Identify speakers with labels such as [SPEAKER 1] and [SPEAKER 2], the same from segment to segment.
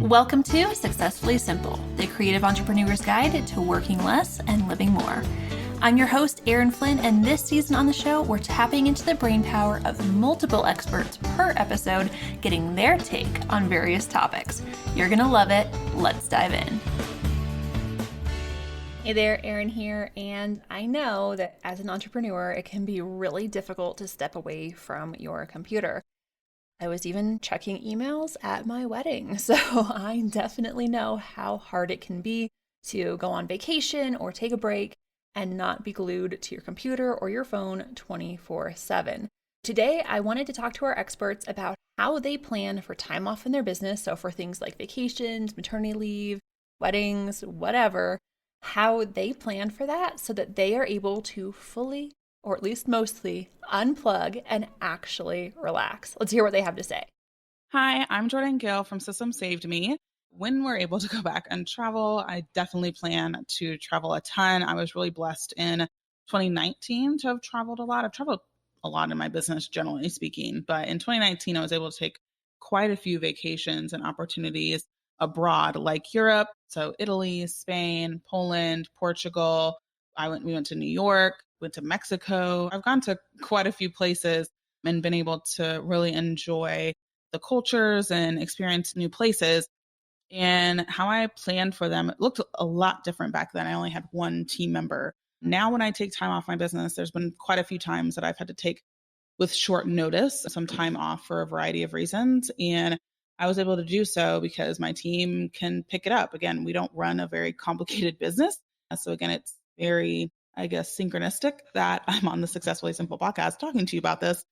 [SPEAKER 1] Welcome to Successfully Simple, the creative entrepreneur's guide to working less and living more. I'm your host, Erin Flynn, and this season on the show, we're tapping into the brainpower of multiple experts per episode, getting their take on various topics. You're going to love it. Let's dive in. Hey there, Erin here, and I know that as an entrepreneur, it can be really difficult to step away from your computer. I was even checking emails at my wedding, so I definitely know how hard it can be to go on vacation or take a break and not be glued to your computer or your phone 24/7. Today, I wanted to talk to our experts about how they plan for time off in their business, so for things like vacations, maternity leave, weddings, whatever, how they plan for that so that they are able to fully, or at least mostly, unplug and actually relax. Let's hear what they have to say.
[SPEAKER 2] Hi, I'm Jordan Gill from System Saved Me. When we're able to go back and travel, I definitely plan to travel a ton. I was really blessed in 2019 to have traveled a lot. I've traveled a lot in my business, generally speaking, but in 2019, I was able to take quite a few vacations and opportunities abroad, like Europe. So Italy, Spain, Poland, Portugal. We went to New York, went to Mexico. I've gone to quite a few places and been able to really enjoy the cultures and experience new places. And how I planned for them, it looked a lot different back then. I only had one team member. Now, when I take time off my business, there's been quite a few times that I've had to take with short notice some time off for a variety of reasons. And I was able to do so because my team can pick it up. Again, we don't run a very complicated business. So again, it's very, synchronistic that I'm on the Successfully Simple podcast talking to you about this.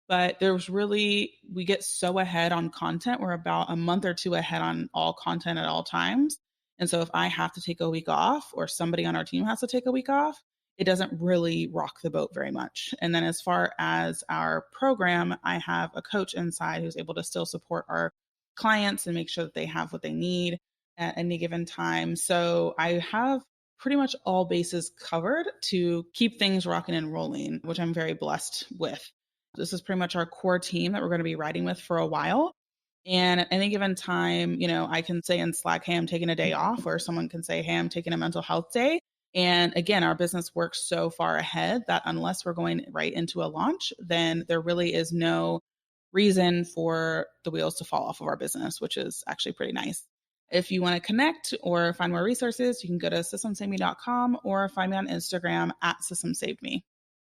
[SPEAKER 2] But we get so ahead on content. We're about a month or two ahead on all content at all times. And so if I have to take a week off or somebody on our team has to take a week off, it doesn't really rock the boat very much. And then as far as our program, I have a coach inside who's able to still support our clients and make sure that they have what they need at any given time. So I have pretty much all bases covered to keep things rocking and rolling, which I'm very blessed with. This is pretty much our core team that we're going to be riding with for a while. And at any given time, I can say in Slack, hey, I'm taking a day off, or someone can say, hey, I'm taking a mental health day. And again, our business works so far ahead that unless we're going right into a launch, then there really is no reason for the wheels to fall off of our business, which is actually pretty nice. If you want to connect or find more resources, you can go to systemsaveme.com or find me on Instagram at systemsaveme.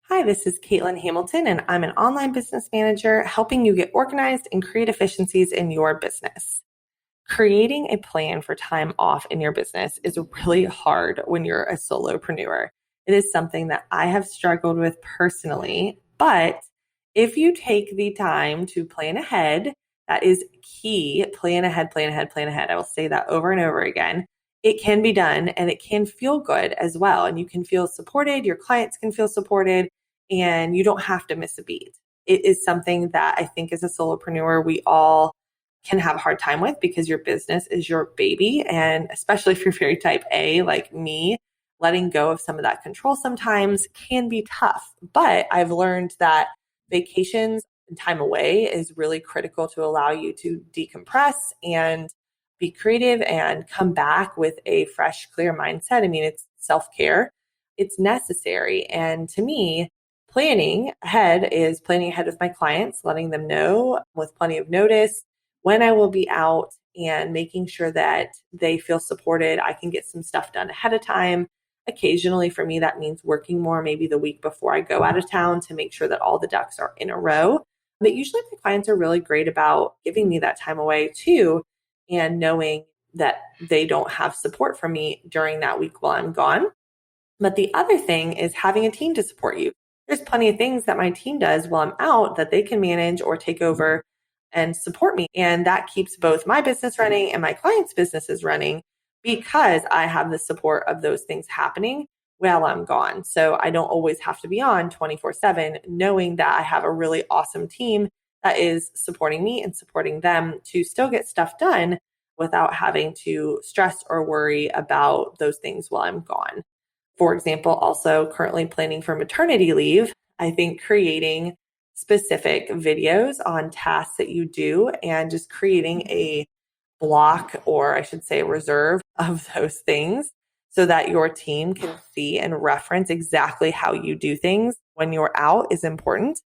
[SPEAKER 3] Hi, this is Caitlin Hamilton, and I'm an online business manager helping you get organized and create efficiencies in your business. Creating a plan for time off in your business is really hard when you're a solopreneur. It is something that I have struggled with personally, but if you take the time to plan ahead, that is key. Plan ahead, plan ahead, plan ahead. I will say that over and over again. It can be done and it can feel good as well. And you can feel supported. Your clients can feel supported and you don't have to miss a beat. It is something that I think as a solopreneur, we all can have a hard time with because your business is your baby. And especially if you're very type A like me, letting go of some of that control sometimes can be tough. But I've learned that vacations and time away is really critical to allow you to decompress and be creative and come back with a fresh, clear mindset. I mean, it's self-care. It's necessary. And to me, planning ahead is planning ahead with my clients, letting them know with plenty of notice when I will be out and making sure that they feel supported. I can get some stuff done ahead of time. Occasionally for me, that means working more, maybe the week before I go out of town to make sure that all the ducks are in a row. But usually my clients are really great about giving me that time away too, and knowing that they don't have support from me during that week while I'm gone. But the other thing is having a team to support you. There's plenty of things that my team does while I'm out that they can manage or take over and support me. And that keeps both my business running and my clients' businesses running because I have the support of those things happening while I'm gone. So I don't always have to be on 24/7, knowing that I have a really awesome team that is supporting me and supporting them to still get stuff done without having to stress or worry about those things while I'm gone. For example, also currently planning for maternity leave, I think creating specific videos on tasks that you do and just creating a block, or I should say reserve, of those things so that your team can see and reference exactly how you do things when you're out is important.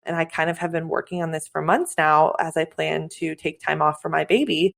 [SPEAKER 3] And I kind of have been working on this for months now as I plan to take time off for my baby,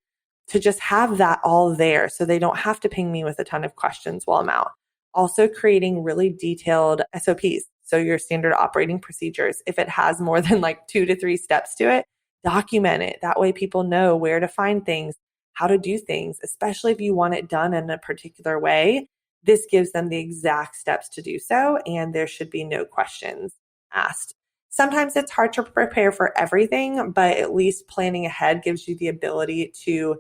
[SPEAKER 3] to just have that all there so they don't have to ping me with a ton of questions while I'm out. Also creating really detailed SOPs. So your standard operating procedures, if it has more than like 2 to 3 steps to it, document it. That way people know where to find things, how to do things, especially if you want it done in a particular way. This gives them the exact steps to do so, and there should be no questions asked. Sometimes it's hard to prepare for everything, but at least planning ahead gives you the ability to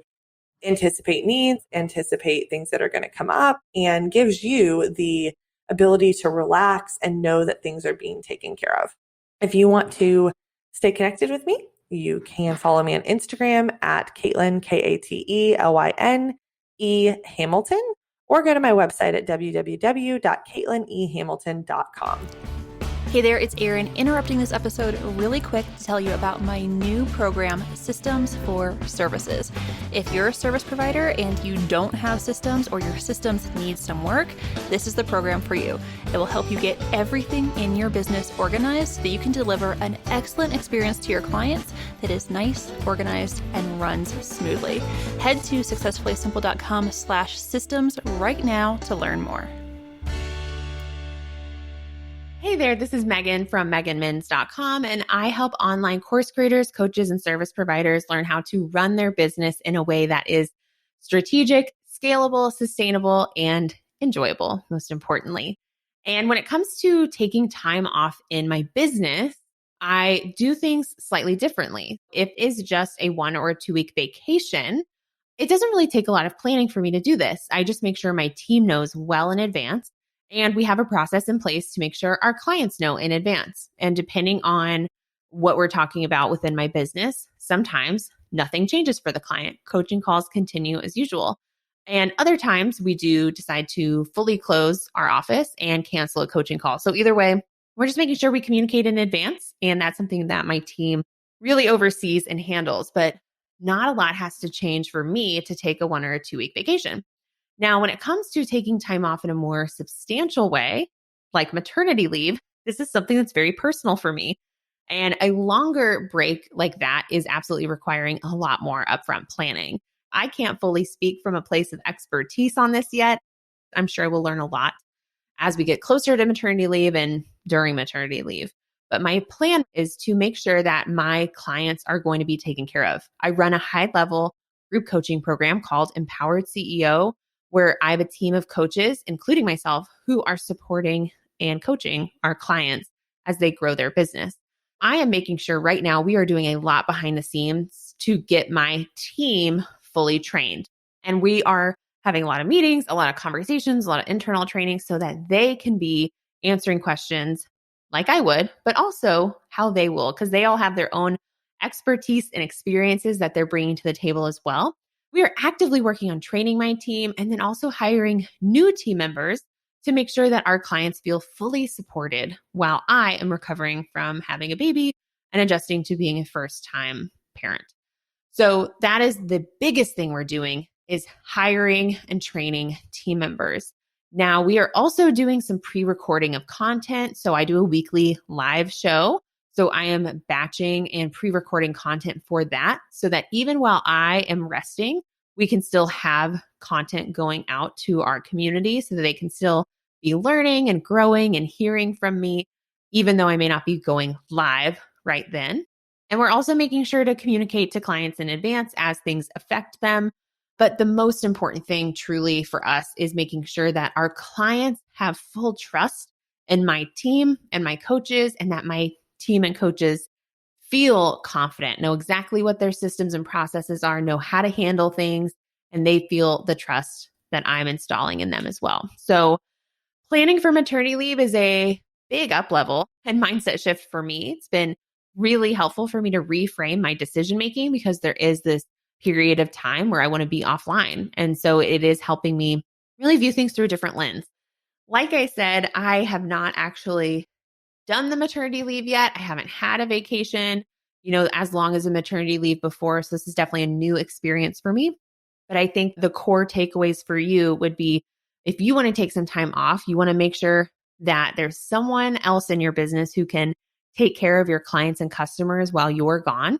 [SPEAKER 3] anticipate needs, anticipate things that are going to come up, and gives you the ability to relax and know that things are being taken care of. If you want to stay connected with me, you can follow me on Instagram at Katelyn, KATELYNE Hamilton, or go to my website at www.KateLynEHamilton.com.
[SPEAKER 1] Hey there, it's Erin interrupting this episode really quick to tell you about my new program, Systems for Services. If you're a service provider and you don't have systems, or your systems need some work, this is the program for you. It will help you get everything in your business organized so that you can deliver an excellent experience to your clients that is nice, organized, and runs smoothly. Head to successfullysimple.com/systems right now to learn more.
[SPEAKER 4] Hey there, this is Megan from meganmins.com, and I help online course creators, coaches, and service providers learn how to run their business in a way that is strategic, scalable, sustainable, and enjoyable, most importantly. And when it comes to taking time off in my business, I do things slightly differently. If it is just a 1 or 2 week vacation, it doesn't really take a lot of planning for me to do this. I just make sure my team knows well in advance. And we have a process in place to make sure our clients know in advance. And depending on what we're talking about within my business, sometimes nothing changes for the client. Coaching calls continue as usual. And other times we do decide to fully close our office and cancel a coaching call. So either way, we're just making sure we communicate in advance. And that's something that my team really oversees and handles. But not a lot has to change for me to take a 1 or 2 week vacation. Now, when it comes to taking time off in a more substantial way, like maternity leave, this is something that's very personal for me. And a longer break like that is absolutely requiring a lot more upfront planning. I can't fully speak from a place of expertise on this yet. I'm sure I will learn a lot as we get closer to maternity leave and during maternity leave. But my plan is to make sure that my clients are going to be taken care of. I run a high-level group coaching program called Empowered CEO, where I have a team of coaches, including myself, who are supporting and coaching our clients as they grow their business. I am making sure right now we are doing a lot behind the scenes to get my team fully trained. And we are having a lot of meetings, a lot of conversations, a lot of internal training so that they can be answering questions like I would, but also how they will, because they all have their own expertise and experiences that they're bringing to the table as well. We are actively working on training my team and then also hiring new team members to make sure that our clients feel fully supported while I am recovering from having a baby and adjusting to being a first-time parent. So that is the biggest thing we're doing, is hiring and training team members. Now, we are also doing some pre-recording of content. So I do a weekly live show. So I am batching and pre-recording content for that so that even while I am resting, we can still have content going out to our community so that they can still be learning and growing and hearing from me, even though I may not be going live right then. And we're also making sure to communicate to clients in advance as things affect them. But the most important thing truly for us is making sure that our clients have full trust in my team and my coaches, and that my team and coaches feel confident, know exactly what their systems and processes are, know how to handle things, and they feel the trust that I'm installing in them as well. So planning for maternity leave is a big up level and mindset shift for me. It's been really helpful for me to reframe my decision making because there is this period of time where I want to be offline. And so it is helping me really view things through a different lens. Like I said, I have not actually done the maternity leave yet. I haven't had a vacation. as long as a maternity leave before. So this is definitely a new experience for me. But I think the core takeaways for you would be, if you want to take some time off, you want to make sure that there's someone else in your business who can take care of your clients and customers while you're gone.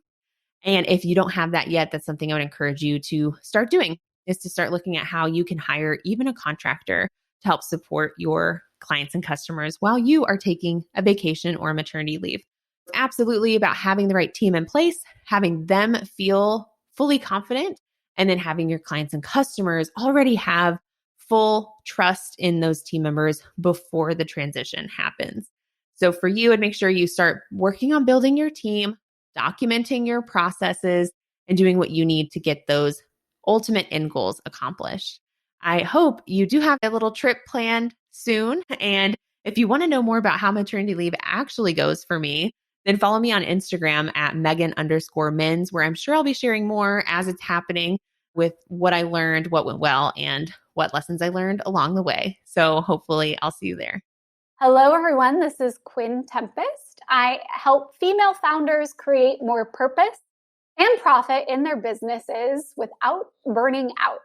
[SPEAKER 4] And if you don't have that yet, that's something I would encourage you to start doing, is to start looking at how you can hire even a contractor to help support your clients and customers while you are taking a vacation or maternity leave. It's absolutely about having the right team in place, having them feel fully confident, and then having your clients and customers already have full trust in those team members before the transition happens. So for you, I'd make sure you start working on building your team, documenting your processes, and doing what you need to get those ultimate end goals accomplished. I hope you do have a little trip planned soon. And if you want to know more about how maternity leave actually goes for me, then follow me on Instagram at Megan_Mins, where I'm sure I'll be sharing more as it's happening with what I learned, what went well, and what lessons I learned along the way. So hopefully I'll see you there.
[SPEAKER 5] Hello, everyone. This is Quinn Tempest. I help female founders create more purpose and profit in their businesses without burning out.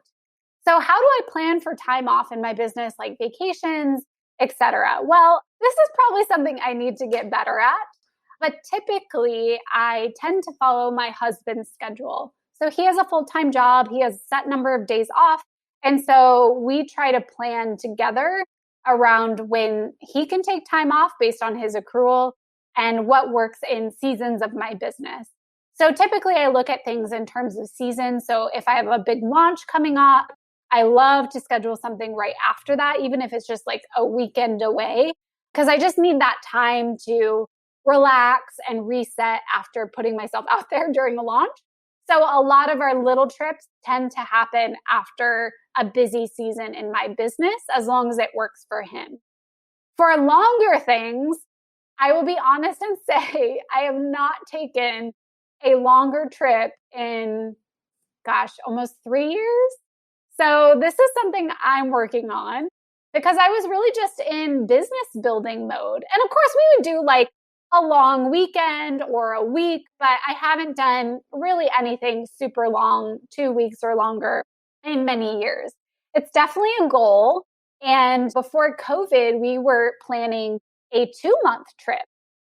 [SPEAKER 5] So how do I plan for time off in my business, like vacations, etc.? Well, this is probably something I need to get better at. But typically, I tend to follow my husband's schedule. So he has a full-time job. He has a set number of days off. And so we try to plan together around when he can take time off based on his accrual and what works in seasons of my business. So typically I look at things in terms of seasons. So if I have a big launch coming up, I love to schedule something right after that, even if it's just like a weekend away, because I just need that time to relax and reset after putting myself out there during the launch. So a lot of our little trips tend to happen after a busy season in my business, as long as it works for him. For longer things, I will be honest and say I have not taken a longer trip in, almost 3 years. So this is something I'm working on because I was really just in business building mode. And of course, we would do like a long weekend or a week, but I haven't done really anything super long, 2 weeks or longer in many years. It's definitely a goal. And before COVID, we were planning a 2-month trip.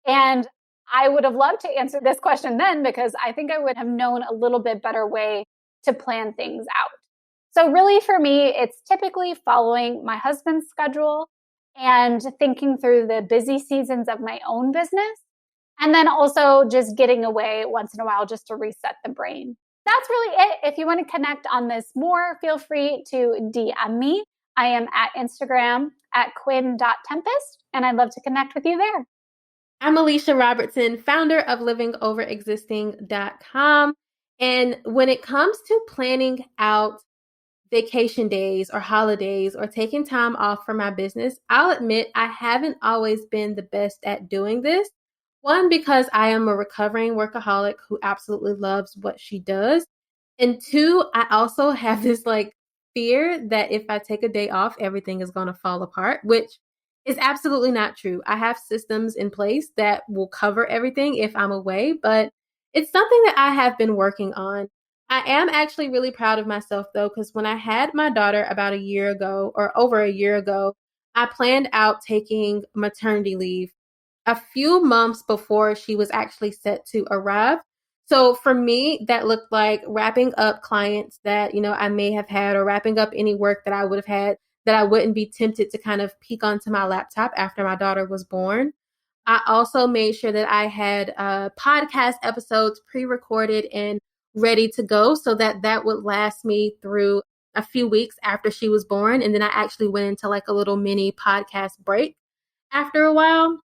[SPEAKER 5] And I would have loved to answer this question then, because I think I would have known a little bit better way to plan things out. So really for me, it's typically following my husband's schedule and thinking through the busy seasons of my own business. And then also just getting away once in a while just to reset the brain. That's really it. If you want to connect on this more, feel free to DM me. I am at Instagram at quinn.tempest, and I'd love to connect with you there.
[SPEAKER 6] I'm Alicia Robertson, founder of livingoverexisting.com. And when it comes to planning out vacation days or holidays or taking time off for my business, I'll admit I haven't always been the best at doing this. One, because I am a recovering workaholic who absolutely loves what she does. And two, I also have this fear that if I take a day off, everything is going to fall apart, which is absolutely not true. I have systems in place that will cover everything if I'm away, but it's something that I have been working on. I am actually really proud of myself though, because when I had my daughter about a year ago or over a year ago, I planned out taking maternity leave a few months before she was actually set to arrive. So for me, that looked like wrapping up clients that, I may have had, or wrapping up any work that I would have had that I wouldn't be tempted to kind of peek onto my laptop after my daughter was born. I also made sure that I had podcast episodes pre-recorded and ready to go so that would last me through a few weeks after she was born. And then I actually went into a little mini podcast break after a while.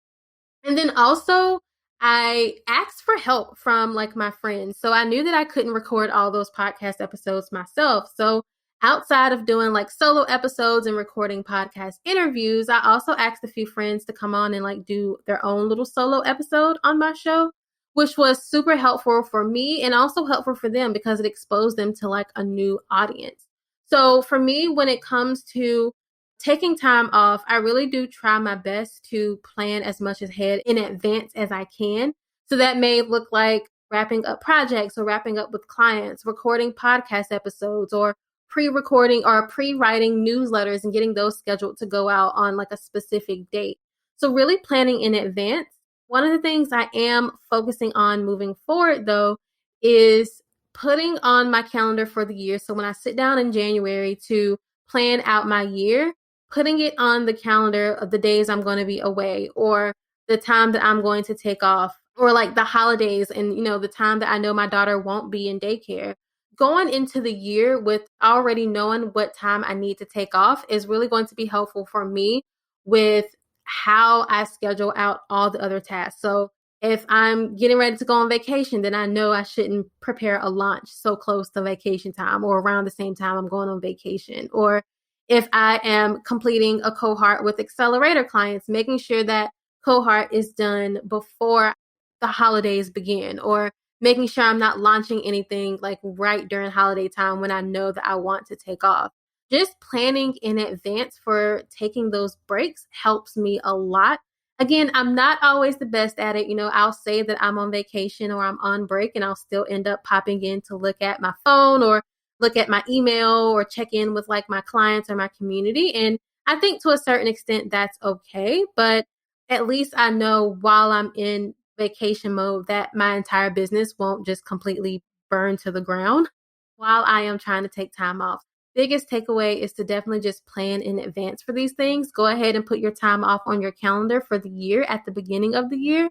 [SPEAKER 6] And then also I asked for help from my friends. So I knew that I couldn't record all those podcast episodes myself. So outside of doing solo episodes and recording podcast interviews, I also asked a few friends to come on and do their own little solo episode on my show, which was super helpful for me and also helpful for them because it exposed them to a new audience. So for me, when it comes to taking time off, I really do try my best to plan as much ahead in advance as I can. So that may look like wrapping up projects or wrapping up with clients, recording podcast episodes, or pre-recording or pre-writing newsletters and getting those scheduled to go out on like a specific date. So really planning in advance. One of the things I am focusing on moving forward though is putting on my calendar for the year. So when I sit down in January to plan out my year, putting it on the calendar of the days I'm going to be away or the time that I'm going to take off or like the holidays and, the time that I know my daughter won't be in daycare. Going into the year with already knowing what time I need to take off is really going to be helpful for me with how I schedule out all the other tasks. So if I'm getting ready to go on vacation, then I know I shouldn't prepare a lunch so close to vacation time or around the same time I'm going on vacation. Or if I am completing a cohort with accelerator clients, making sure that cohort is done before the holidays begin, or making sure I'm not launching anything like right during holiday time when I know that I want to take off. Just planning in advance for taking those breaks helps me a lot. Again, I'm not always the best at it. I'll say that I'm on vacation or I'm on break and I'll still end up popping in to look at my phone or look at my email or check in with like my clients or my community. And I think to a certain extent that's okay. But at least I know while I'm in vacation mode that my entire business won't just completely burn to the ground while I am trying to take time off. Biggest takeaway is to definitely just plan in advance for these things. Go ahead and put your time off on your calendar for the year at the beginning of the year,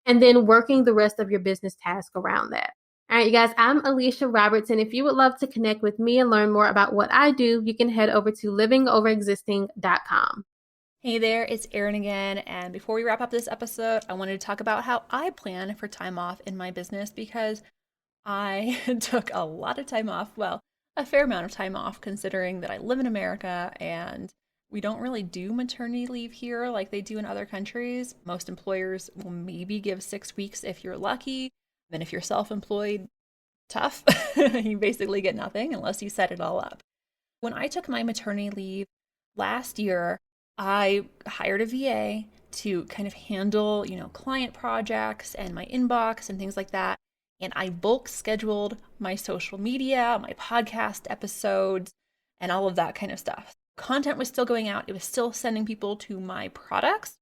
[SPEAKER 6] and then working the rest of your business task around that. All right, you guys, I'm Alicia Robertson. If you would love to connect with me and learn more about what I do, you can head over to livingoverexisting.com.
[SPEAKER 1] Hey there, it's Erin again, and before we wrap up this episode, I wanted to talk about how I plan for time off in my business because I took a lot of time off, well, a fair amount of time off considering that I live in America and we don't really do maternity leave here like they do in other countries. Most employers will maybe give 6 weeks if you're lucky, then if you're self-employed, tough. You basically get nothing unless you set it all up. When I took my maternity leave last year, I hired a VA to kind of handle, client projects and my inbox and things like that. And I bulk scheduled my social media, my podcast episodes, and all of that kind of stuff. Content was still going out. It was still sending people to my products.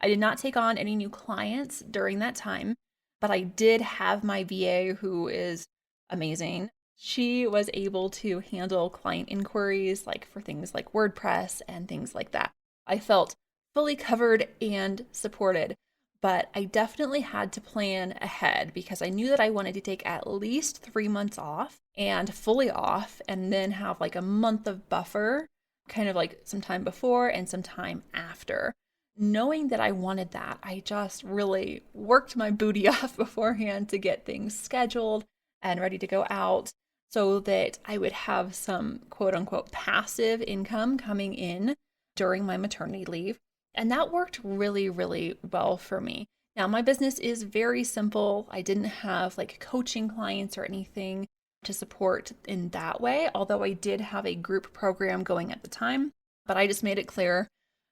[SPEAKER 1] I did not take on any new clients during that time, but I did have my VA who is amazing. She was able to handle client inquiries like for things like WordPress and things like that. I felt fully covered and supported, but I definitely had to plan ahead because I knew that I wanted to take at least 3 months off and fully off and then have like a month of buffer, kind of like some time before and some time after. Knowing that I wanted that, I just really worked my booty off beforehand to get things scheduled and ready to go out so that I would have some quote unquote passive income coming in during my maternity leave. And that worked really, really well for me. Now, my business is very simple. I didn't have like coaching clients or anything to support in that way, although I did have a group program going at the time. But I just made it clear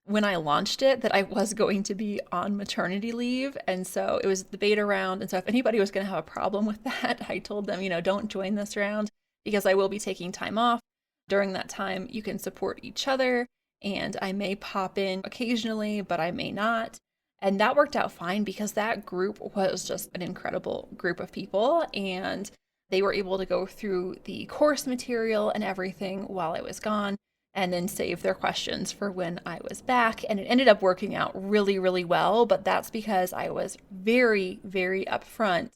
[SPEAKER 1] when I launched it that I was going to be on maternity leave. And so it was the beta round. And so if anybody was going to have a problem with that, I told them, don't join this round because I will be taking time off. During that time, you can support each other. And I may pop in occasionally, but I may not. And that worked out fine because that group was just an incredible group of people. And they were able to go through the course material and everything while I was gone and then save their questions for when I was back. And it ended up working out really, really well. But that's because I was very, very upfront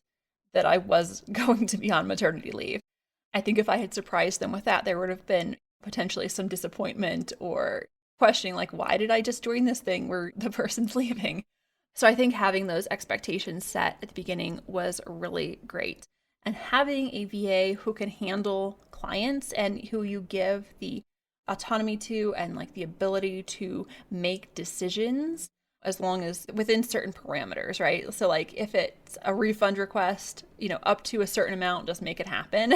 [SPEAKER 1] that I was going to be on maternity leave. I think if I had surprised them with that, there would have been potentially some disappointment or questioning like, why did I just join this thing where the person's leaving? So I think having those expectations set at the beginning was really great. And having a VA who can handle clients and who you give the autonomy to and like the ability to make decisions as long as within certain parameters, right? So like if it's a refund request, up to a certain amount, just make it happen.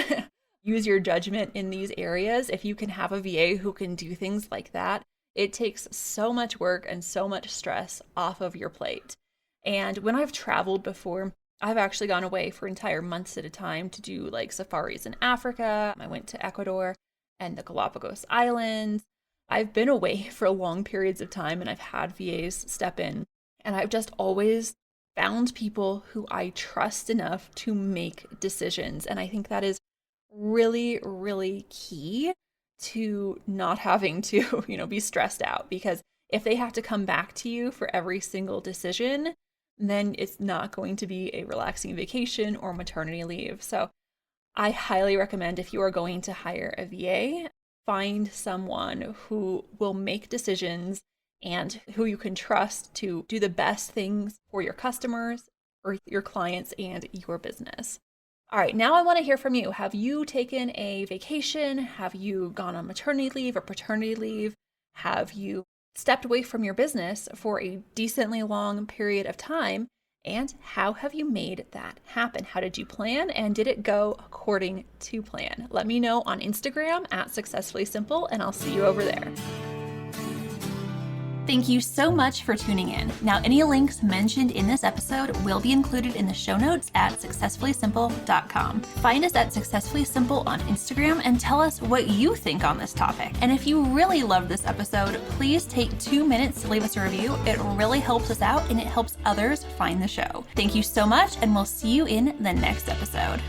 [SPEAKER 1] Use your judgment in these areas. If you can have a VA who can do things like that, it takes so much work and so much stress off of your plate. And when I've traveled before, I've actually gone away for entire months at a time to do like safaris in Africa. I went to Ecuador and the Galapagos Islands. I've been away for long periods of time and I've had VAs step in, and I've just always found people who I trust enough to make decisions. And I think that is really, really key to not having to, be stressed out, because if they have to come back to you for every single decision, then it's not going to be a relaxing vacation or maternity leave. So I highly recommend, if you are going to hire a VA, find someone who will make decisions and who you can trust to do the best things for your customers or your clients and your business. All right, now I want to hear from you. Have you taken a vacation? Have you gone on maternity leave or paternity leave? Have you stepped away from your business for a decently long period of time? And how have you made that happen? How did you plan? And did it go according to plan? Let me know on Instagram at Successfully Simple, and I'll see you over there. Thank you so much for tuning in. Now, any links mentioned in this episode will be included in the show notes at successfullysimple.com. Find us at Successfully Simple on Instagram and tell us what you think on this topic. And if you really loved this episode, please take 2 minutes to leave us a review. It really helps us out and it helps others find the show. Thank you so much, and we'll see you in the next episode.